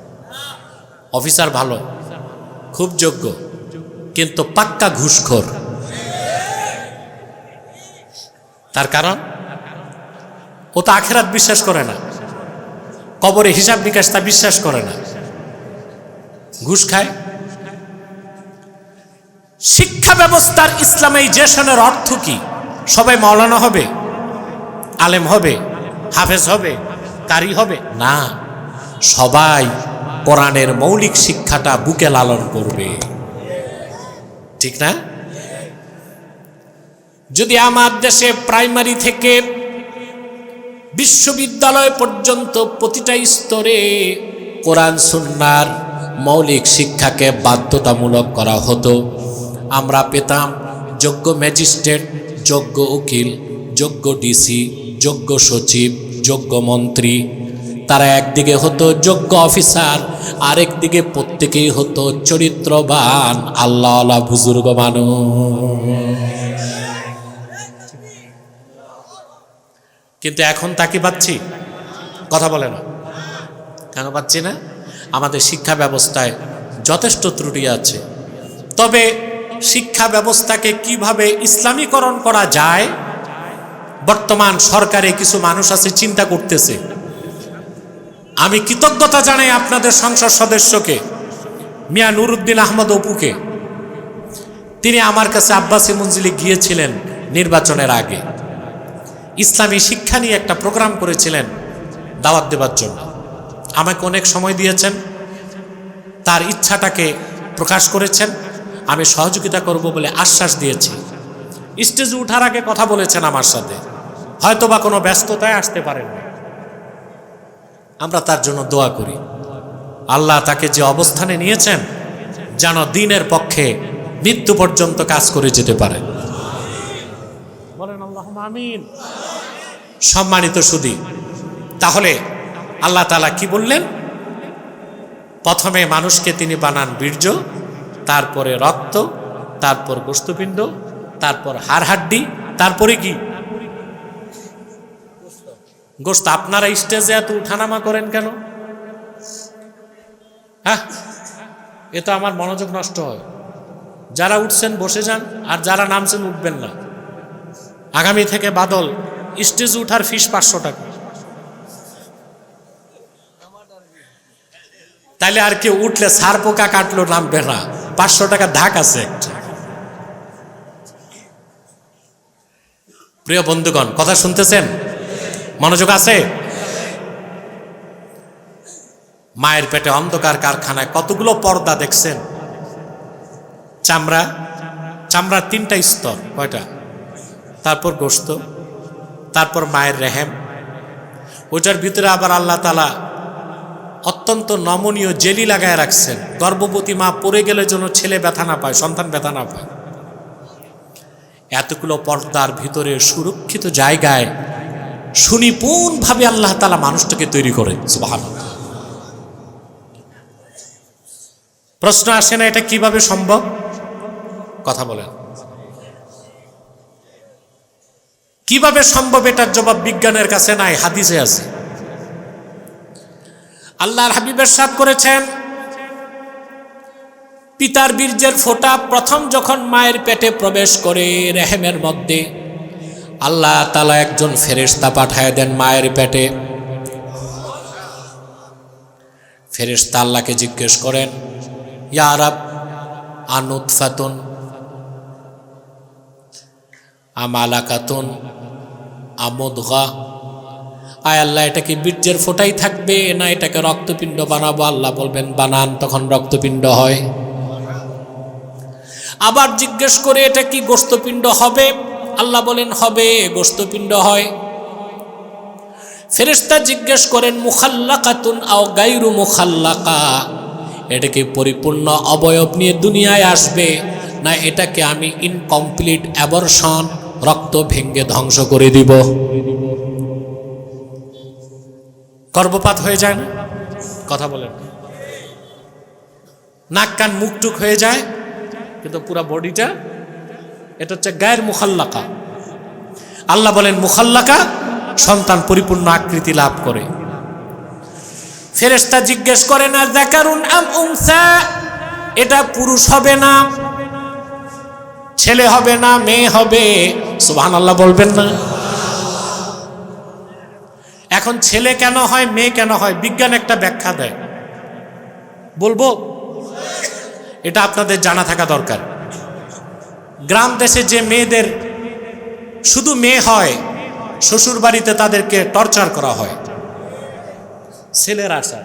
অফিসার ভালো, খুব যোগ্য, কিন্তু পাক্কা ঘুষখোর। তার কারণ ও তো আখিরাত বিশ্বাস করে না, কবরে হিসাব নিকাশ তা বিশ্বাস করে না, ঘুষ খায়। শিক্ষা ব্যবস্থার ইসলামাইজেশনের অর্থ কি? সবাই মাওলানা হবে, আলেম হবে, হাফেজ হবে, কারি হবে না, সবাই কোরআনের মৌলিক শিক্ষাটা বুকে লালন করবে, ঠিক না? যদি আমার দেশে প্রাইমারি থেকে বিশ্ববিদ্যালয় পর্যন্ত প্রতিটা স্তরে কোরআন সুন্নাহর মৌলিক শিক্ষাকে বাধ্যতামূলক করা হতো, আমরা পেতাম যোগ্য ম্যাজিস্ট্রেট, যোগ্য উকিল, যোগ্য ডিসি, যোগ্য সচিব, যোগ্য মন্ত্রী, তারা একদিকে হতো যোগ্য অফিসার, আরেকদিকে প্রত্যেকেই হতো চরিত্রবান আল্লাহওয়ালা বুজুর্গ মানুষ। কিন্তু এখন তাকে পাচ্ছি? কথা বলে না কেন পাচ্ছি না? আমাদের শিক্ষা ব্যবস্থায় যথেষ্ট ত্রুটি আছে। তবে শিক্ষা ব্যবস্থাকে কিভাবে ইসলামীকরণ করা যায়, বর্তমান সরকারে কিছু মানুষ আছে চিন্তা করতেছে। আমি কৃতজ্ঞতা জানাই আপনাদের সংসদ সদস্যকে, মিয়া নুরুদ্দিন আহমদ অপুকে। তিনি আমার কাছে আব্বাসী মঞ্জিলে গিয়েছিলেন নির্বাচনের আগে, ইসলামী শিক্ষা নিয়ে একটা প্রোগ্রাম করেছিলেন দাওয়াত দেবার জন্য। আমাকে অনেক সময় দিয়েছেন, তার ইচ্ছাটাকে প্রকাশ করেছেন, আমি সহযোগিতা করব বলে আশ্বাস দিয়েছি। স্টেজে ওঠার আগে কথা বলেছেন আমার সাথে, হয়তো বা কোনো ব্যস্ততায় আসতে পারেন না। আমরা তার জন্য দোয়া করি, আল্লাহ তাকে যে অবস্থানে নিয়েছেন যেন দ্বীনের পক্ষে মৃত্যু পর্যন্ত কাজ করে যেতে পারে, বলেন আল্লাহুম্মা আমিন। সম্মানিত সুধী, তাহলে আল্লাহ তাআলা কি বললেন? প্রথমে মানুষকে তিনি বানান বীর্য, তারপরে রক্ত, তারপর গোশতপিণ্ড, তারপর হাড় হাড্ডি, তারপরে কি গোশত। আপনারা স্টেজে এত উঠানামা করেন কেন? হ্যাঁ, এ তো আমার মনোযোগ নষ্ট হয়। যারা উঠছেন বসে যান, আর যারা নামছেন উঠবেন না। আগামী থেকে বাদল স্টেজে উঠার ফিস 500 টাকা। তাইলে আর কেউ উঠলে সার পোকা কাটলো নামবে না, 500 টাকা ধাক আছে একটা। প্রিয় বন্ধুগণ, কথা শুনতেছেন? মনোযোগ আছে? মায়ের পেটে অন্ধকার কারখানায় কতগুলো পর্দা দেখছেন? চামড়া, চামড়ার 3টা স্তর, কয়টা? তারপর গোশত, তারপর মায়ের রেহেম, ওইটার ভিতরে আবার আল্লাহ তাআলা অত্যন্ত নমনীয় জেলি লাগায় রাখছেন, গর্ভবতী মা পড়ে গেলে যেন ছেলে ব্যথা না পায়, সন্তান ব্যথা না পায়। এতগুলো পর্দার ভিতরে সুরক্ষিত জায়গায় সুনিপুণভাবে আল্লাহ তাআলা মানুষটাকে তৈরি করেন। সুবহানাল্লাহ। প্রশ্ন আসে না এটা কিভাবে সম্ভব? কথা বলেন, কিভাবে সম্ভব? এটার জবাব বিজ্ঞানের কাছে নাই, হাদিসে আছে। আল্লাহর হাবিব ইরশাদ করেছেন, পিতার বীর্যের ফোঁটা প্রথম যখন মায়ের পেটে প্রবেশ করে রেহেমের মধ্যে, আল্লাহ তাআলা একজন ফেরেশতা পাঠায় দেন মায়ের পেটে। ফেরেশতা আল্লাহকে জিজ্ঞেস করেন, ইয়া রাব, আনুতফাতুন আমালাকাতুন আমুদগা, আয় আল্লাহ, এটা কি বীর্যের ফোঁটাই থাকবে না এটাকে রক্তপিণ্ড বানাবো? আল্লাহ বলবেন বানান, তখন রক্তপিণ্ড হয়। আবার জিজ্ঞেস করে এটা কি গোশতপিণ্ড হবে? আল্লাহ বলেন হবে, গোশতপিণ্ড হয়। ফেরেশতা জিজ্ঞেস করেন মুখাল্লাকাতুন আও গায়রু মুখাল্লাকা, এটা কি পরিপূর্ণ অবয়ব নিয়ে দুনিয়ায় আসবে, না এটাকে আমি ইনকমপ্লিট অ্যাবর্শন, রক্ত ভেঙ্গে ধ্বংস করে দিব? গর্ভপাত হয়ে যায় না? কথা বলেন। নাক কান মুখ টুক হয়ে যায়, কিন্তু পুরা বডিটা, এটা হচ্ছে গায়ের মুখাল্লাকা। আল্লাহ বলেন মুখাল্লাকা, সন্তান পরিপূর্ণ আকৃতি লাভ করে। ফেরেশতা জিজ্ঞেস করেন আর যাকারুন আম উনসা, এটা পুরুষ হবে না ছেলে হবে না মেয়ে হবে? সুবহানাল্লাহ বলবেন না? এখন ছেলে কেন হয় মেয়ে কেন হয় বিজ্ঞান একটা ব্যাখ্যা দেয়, বলবো? এটা আপনাদের জানা থাকা দরকার। গ্রাম দেশে যে মেয়েদের শুধু মেয়ে হয়, শ্বশুর বাড়িতে তাদেরকে টর্চার করা হয়, ছেলের আশা।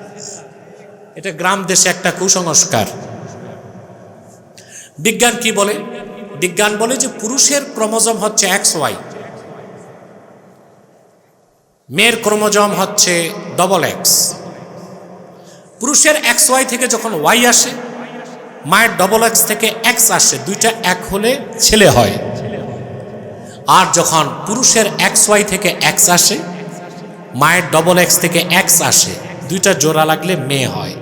এটা গ্রাম দেশে একটা কুসংস্কার। বিজ্ঞান কি বলে? বিজ্ঞান বলে যে পুরুষের ক্রোমোজোম হচ্ছে XY, মেয়ের ক্রোমোজোম হচ্ছে XX। পুরুষের XY থেকে যখন Y আসে, মায়ের XX থেকে X আসে, দুইটা এক হলে ছেলে হয়। আর যখন পুরুষের XY থেকে X আসে, মায়ের XX থেকে X আসে, দুইটা জোড়া লাগলে মেয়ে হয়।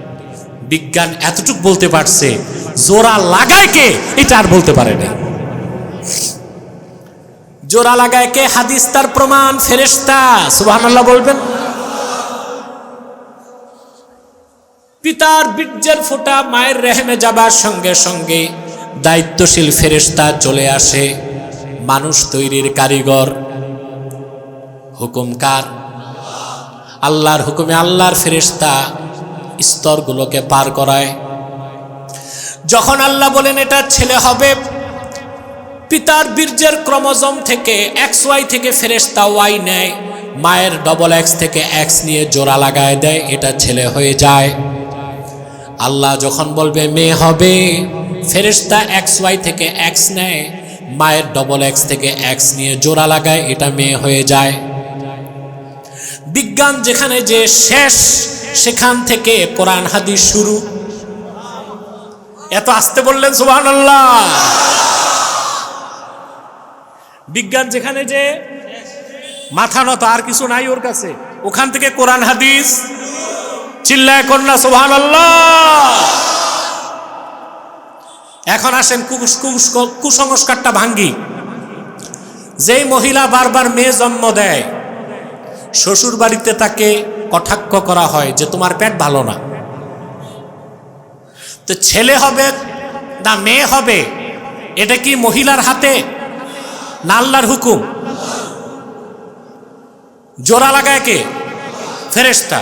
বিজ্ঞান এতটুকু বলতে পারছে, জোড়া লাগায় কে এটা আর বলতে পারে না। জোড়া লাগায় কে? হাদিস তার প্রমাণ, ফেরেশতা। সুবহানাল্লাহ বলবেন? পিতার বীর্যের ফোঁটা মায়ের রেহেমে যাবার সঙ্গে সঙ্গে দায়িত্বশীল ফেরেশতা চলে আসে। মানুষ তৈরির কারিগর হুকুম কার? আল্লাহর হুকুমে আল্লাহর ফেরেশতা স্তরগুলোকে পার করায়। যখন আল্লাহ বলেন এটা ছেলে হবে, পিতার বীর্যের ক্রোমোজোম থেকে XY থেকে ফেরেশতা Y নেয়, মায়ের XX থেকে X নিয়ে জোড়া লাগায় দেয়, এটা ছেলে হয়ে যায়। আল্লাহ যখন বলবে মেয়ে হবে, ফেরেশতা XY থেকে X নেয়, মায়ের XX থেকে X নিয়ে জোড়া লাগায়, এটা মেয়ে হয়ে যায়। বিজ্ঞান যেখানে যে শেষ, সেখান থেকে কোরআন হাদিস শুরু। এত আসতে বললেন সুবহানাল্লাহ? বিজ্ঞান যেখানে যে মাথা নত, আর কিছু নাই ওর কাছে, ওখান থেকে কোরআন হাদিস। চিল্লায় কন্যা সুবহানাল্লাহ। এখন আসেন কুসংস্কারটা ভাঙ্গি। যেই মহিলা বারবার মেয়ে জন্ম দেয়, শ্বশুর বাড়িতে তাকে কটাক্ষ করা হয় যে তোমার পেট ভালো না। তো ছেলে হবে না মেয়ে হবে, এটা কি মহিলার হাতে না আল্লাহর হুকুম? জোড়া লাগায় কে? ফেরেশতা।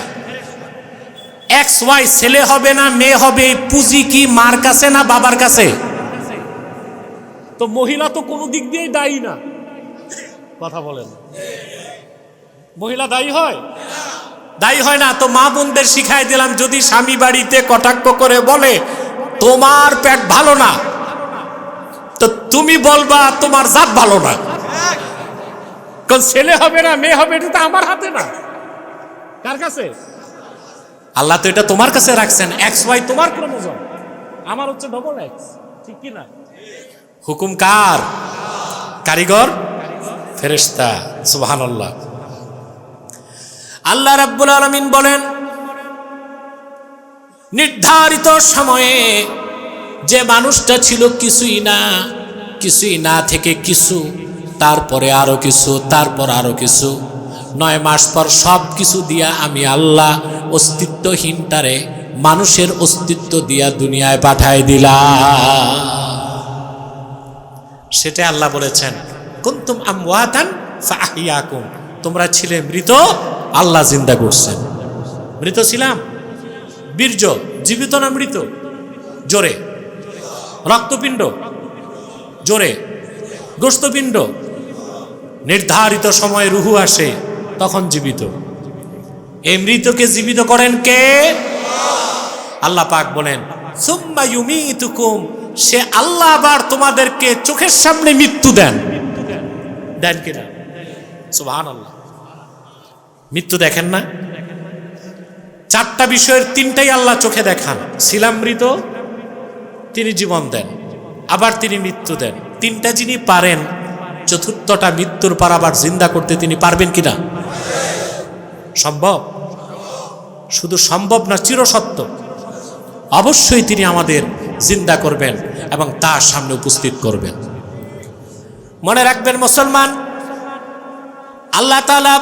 XY ছেলে হবে না মেয়ে হবে, পুঁজি কি মার কাছে না বাবার কাছে? তো মহিলা তো কোনো দিক দিয়েই দায়ী না। কথা বলেন, মহিলা দায়ী হয়? দায়ী হয় না। তো মা বোনদের শিখাই দিলাম, যদি স্বামী বাড়িতে কটাক্ষ করে বলে তোমার পেট ভালো না, তো তুমি বলবা তোমার জাত ভালো না। কারণ ছেলে হবে না মেয়ে হবে এটা তো আমার হাতে না। কার কাছে? আল্লাহ তো এটা তোমার কাছে রাখছেন। XY তোমার ক্রোমোজোম, আমার হচ্ছে XX। ঠিক কি না? হুকুম কার? কারিগর ফেরেশতা। সুবহানাল্লাহ। আল্লাহ রাব্বুল আলামিন বলেন, নির্ধারিত সময়ে যে মানুষটা ছিল কিছুই না থেকে কিছু, তারপরে আরো কিছু, তারপর আরো কিছু, 9 মাস পর সব কিছু দিয়া আমি আল্লাহ অস্তিত্বহীনটারে মানুষের অস্তিত্ব দিয়া দুনিয়ায় পাঠায় দিলাম। সেটা আল্লাহ বলেছেন, কুনতুম আমওয়াতান ফাআহইয়াকুম, তোমরা ছিলে মৃত, আল্লাহ জিন্দা করছেন। মৃত ছিলাম, বীর্য জীবিত না মৃত? জোরে। রক্তপিণ্ড জোরে। গোশতপিণ্ড নির্ধারিত সময়ে রুহু আসে, তখন জীবিত। এই মৃতকে জীবিত করেন কে? আল্লাহ পাক বলেন, সুম্মা ইউমিতুকুম, সে আল্লাহ আবার তোমাদেরকে চোখের সামনে মৃত্যু দেন কিনা? সুবহানাল্লাহ। মৃত্যু দেখেন না? 4টা বিষয়ের 3টাই আল্লাহ চোখে দেখান। ছিলাম মৃত, তিনি জীবন দেন, আবার তিনি মৃত্যু দেন। 3টা যিনি পারেন, 4র্থটা মৃত্যুর পর আবার জিন্দা করতে তিনি পারবেন কিনা? সম্ভব? শুধু সম্ভব না, চিরসত্য। অবশ্যই তিনি আমাদের জিন্দা করবেন এবং তার সামনে উপস্থিত করবেন। মনে রাখবেন মুসলমান, আল্লাহ তাআলা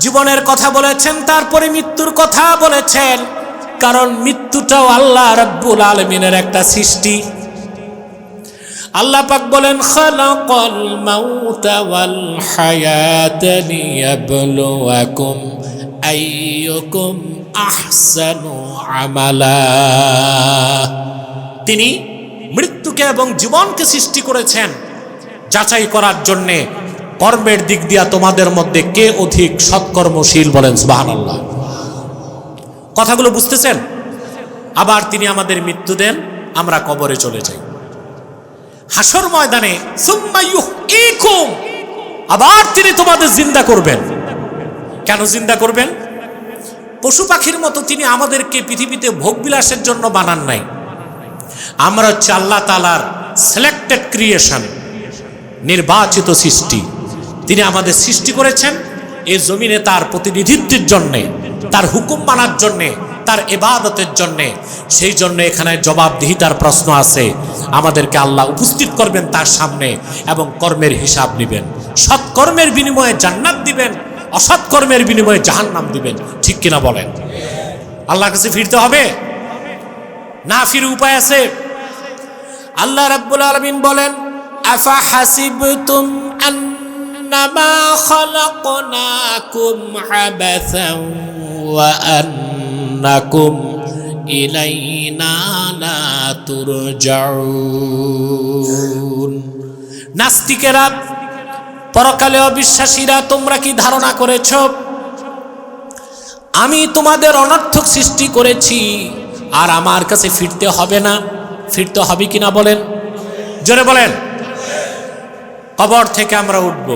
জীবনের কথা বলেছেন, তারপরে মৃত্যুর কথা বলেছেন, কারণ মৃত্যুটাও আল্লাহ রাব্বুল আলামিনের একটা সৃষ্টি। আল্লাহ পাক বলেন খালাকাল মাউতা ওয়াল হায়াতা লিয়াবলুয়াকুম আইয়ুকুম আহসানু আমালা। তিনি মৃত্যুকে এবং জীবনকে সৃষ্টি করেছেন যাচাই করার জন্যে কর্মের দিক দিয়া তোমাদের মধ্যে কে অধিক সৎকর্মশীল, বলেন সুবহানাল্লাহ। কথাগুলো বুঝতেছেন? আবার তিনি আমাদের মৃত্যু দেন, আমরা কবরে চলে যাই। হাসর ময়দানে সুম্মা ইউহয়িকুম, আবার তিনি তোমাদের জিন্দা করবেন। কেন জিন্দা করবেন? পশু পাখির মতো তিনি আমাদেরকে পৃথিবীতে ভোগবিলাসের জন্য বানান নাই। আমরা হচ্ছে আল্লাহ তাআলার সিলেক্টেড ক্রিয়েশন, নির্বাচিত সৃষ্টি। তিনি আমাদের সৃষ্টি করেছেন এই জমিনে তার প্রতিনিধিত্বের জন্যে, তার হুকুম মানার জন্যে, তার ইবাদতের জন্যে। সেই জন্য এখানে জবাবদিহিতার প্রশ্ন আছে। আমাদেরকে আল্লাহ উপস্থিত করবেন তার সামনে এবং কর্মের হিসাব নেবেন। সৎকর্মের বিনিময়ে জান্নাত দিবেন, অসৎ কর্মের বিনিময়ে জাহান্নাম দিবেন। ঠিক কিনা বলেন? আল্লাহর কাছে ফিরতে হবে, না ফিরে উপায় আছে? আল্লাহ রাব্বুল আলামিন বলেন আফা হাসিবতুম আন্নামা খালাকনাকুম আবাসান ওয়া আন্নাকুম ইলাইনা লা তুরজাউন। নাস্তিকেরা, পরকালে অবিশ্বাসীরা, তোমরা কি ধারণা করেছ আমি তোমাদের অনর্থক সৃষ্টি করেছি আর আমার কাছে ফিরতে হবে না? ফিরতে হবে কিনা বলেন? জোরে বলেন। কবর থেকে আমরা উঠব,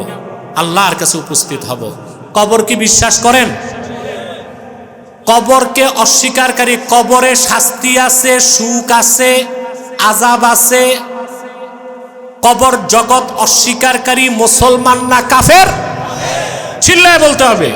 আল্লাহর কাছে উপস্থিত হব। কবর কি বিশ্বাস করেন? কবরকে অস্বীকারী, কবরে শাস্তি আছে, সুখ আছে, আযাব আছে। কবর জগৎ অস্বীকারী মুসলমান না কাফের? চিল্লায় বলতে হবে।